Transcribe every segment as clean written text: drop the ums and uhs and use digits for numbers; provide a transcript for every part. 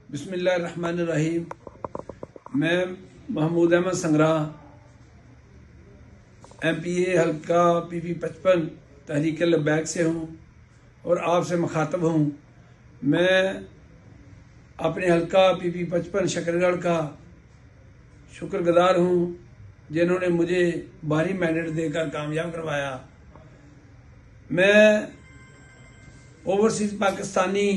बिस्मिल्लाहिर्रहमानिर्रहीम। मैं महमूद अहमद संगरा MPA हल्का PP 55 तहरीक लब्बैक से हूँ और आपसे मुखातब हूँ। मैं अपने हल्का PP 55 शकरगढ़ का शुक्रगुजार हूँ जिन्होंने मुझे भारी मैंडेट देकर कामयाब करवाया। मैं ओवरसीज़ पाकिस्तानी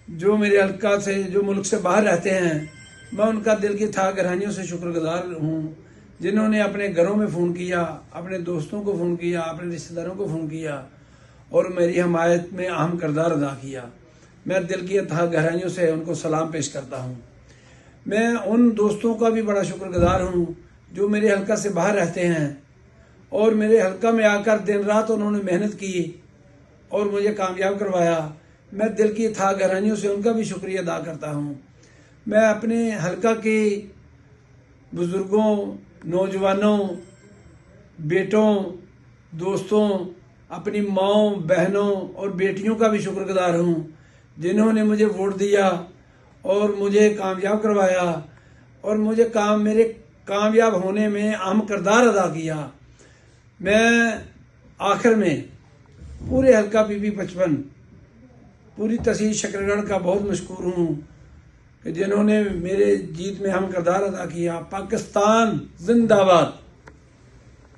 जो मेरे हल्का से जो मुल्क से बाहर रहते हैं, मैं उनका दिल की था गहराइयों से शुक्रगुजार हूँ जिन्होंने अपने घरों में फ़ोन किया, अपने दोस्तों को फ़ोन किया, अपने रिश्तेदारों को फ़ोन किया और मेरी हमायत में अहम किरदार अदा किया। मैं दिल की था गहराइयों से उनको सलाम पेश करता हूँ। मैं उन दोस्तों का भी बड़ा शुक्रगुजार हूँ जो मेरे हल्का से बाहर रहते हैं और मेरे हल्का में आकर दिन रात उन्होंने मेहनत की और मुझे कामयाब करवाया। मैं दिल की था गहराइयों से उनका भी शुक्रिया अदा करता हूँ। मैं अपने हल्का के बुज़ुर्गों, नौजवानों, बेटों, दोस्तों, अपनी माओं, बहनों और बेटियों का भी शुक्रगुजार हूँ जिन्होंने मुझे वोट दिया और मुझे कामयाब करवाया और मुझे मेरे कामयाब होने में अहम किरदार अदा किया। मैं आखिर में पूरे हल्का PP 55 पूरी तहसील शकरगढ़ का बहुत मशकूर हूँ कि जिन्होंने मेरे जीत में अहम किरदार अदा किया। पाकिस्तान जिंदाबाद।